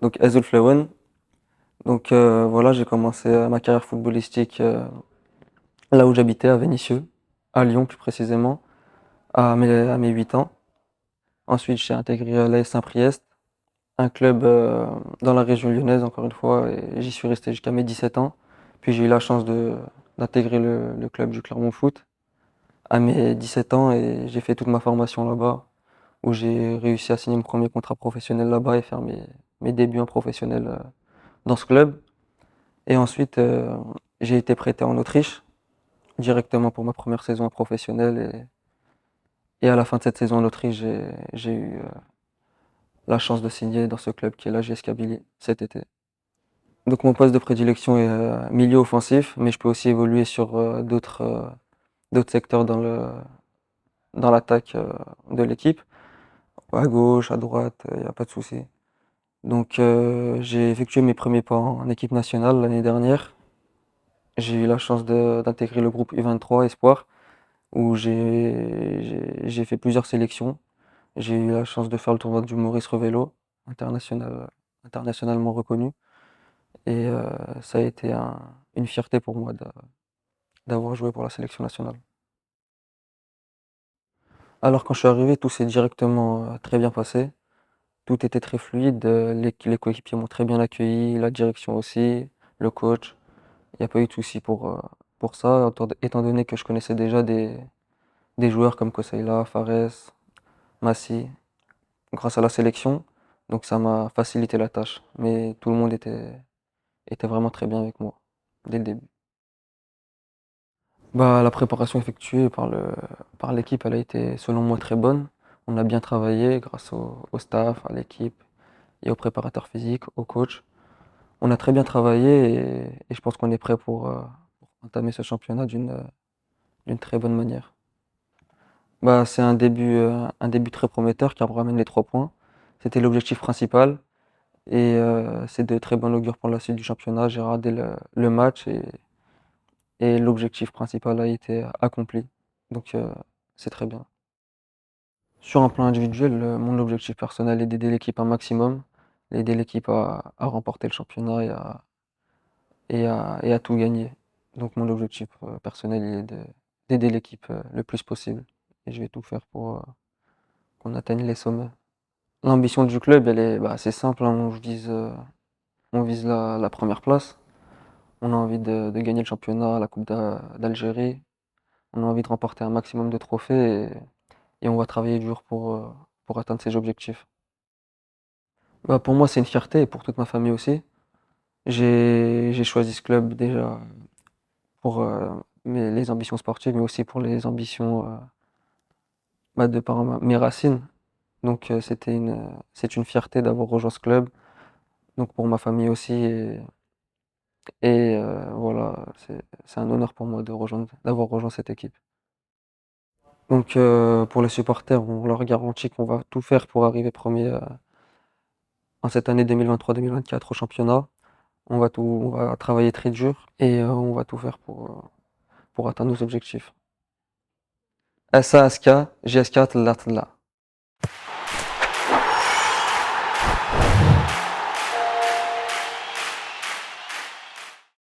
donc Ezulflewen. Donc voilà, j'ai commencé ma carrière footballistique là où j'habitais, à Vénissieux, à Lyon plus précisément, à mes 8 ans. Ensuite, j'ai intégré l'AS Saint-Priest, un club dans la région lyonnaise, encore une fois, et j'y suis resté jusqu'à mes 17 ans. Puis j'ai eu la chance d'intégrer le club du Clermont Foot à mes 17 ans et j'ai fait toute ma formation là-bas, où j'ai réussi à signer mon premier contrat professionnel là-bas et faire mes débuts en professionnel dans ce club. Et ensuite, j'ai été prêté en Autriche directement pour ma première saison professionnelle. Et à la fin de cette saison en Autriche, j'ai eu la chance de signer dans ce club qui est la GS Kabylie cet été. Donc mon poste de prédilection est milieu offensif, mais je peux aussi évoluer sur d'autres secteurs dans l'attaque de l'équipe, à gauche, à droite, il n'y a pas de souci. Donc j'ai effectué mes premiers pas en équipe nationale l'année dernière. J'ai eu la chance d'intégrer le groupe U23 Espoir, où j'ai fait plusieurs sélections. J'ai eu la chance de faire le tournoi du Maurice Revello, internationalement reconnu. Et ça a été une fierté pour moi d'avoir joué pour la sélection nationale. Alors quand je suis arrivé, tout s'est directement très bien passé. Tout était très fluide, les coéquipiers m'ont très bien accueilli, la direction aussi, le coach. Il n'y a pas eu de souci pour ça, étant donné que je connaissais déjà des joueurs comme Koseila, Fares, Massi, grâce à la sélection. Donc ça m'a facilité la tâche. Mais tout le monde était vraiment très bien avec moi dès le début. Bah, la préparation effectuée par l'équipe, elle a été selon moi très bonne. On a bien travaillé grâce au staff, à l'équipe et au préparateur physique, au coach. On a très bien travaillé et je pense qu'on est prêt pour entamer ce championnat d'une très bonne manière. Bah, c'est un début très prometteur qui me ramène les 3 points. C'était l'objectif principal et c'est de très bon augure pour la suite du championnat. J'ai regardé le match et l'objectif principal a été accompli. Donc c'est très bien. Sur un plan individuel, mon objectif personnel est d'aider l'équipe un maximum, d'aider l'équipe à remporter le championnat et à tout gagner. Donc mon objectif personnel il est d'aider l'équipe le plus possible. Et je vais tout faire pour qu'on atteigne les sommets. L'ambition du club, elle est assez simple, hein. On vise la première place. On a envie de gagner le championnat, la Coupe d'Algérie. On a envie de remporter un maximum de trophées et on va travailler dur pour atteindre ces objectifs. Bah, pour moi, c'est une fierté et pour toute ma famille aussi. J'ai choisi ce club déjà pour les ambitions sportives, mais aussi pour les ambitions de par mes racines. Donc c'est une fierté d'avoir rejoint ce club. Donc pour ma famille aussi. Et voilà, c'est un honneur pour moi d'avoir rejoint cette équipe. Donc pour les supporters, on leur garantit qu'on va tout faire pour arriver premier en cette année 2023-2024 au championnat. On va travailler très dur et on va tout faire pour atteindre nos objectifs. SA, SK, GSK, Tla, Tla.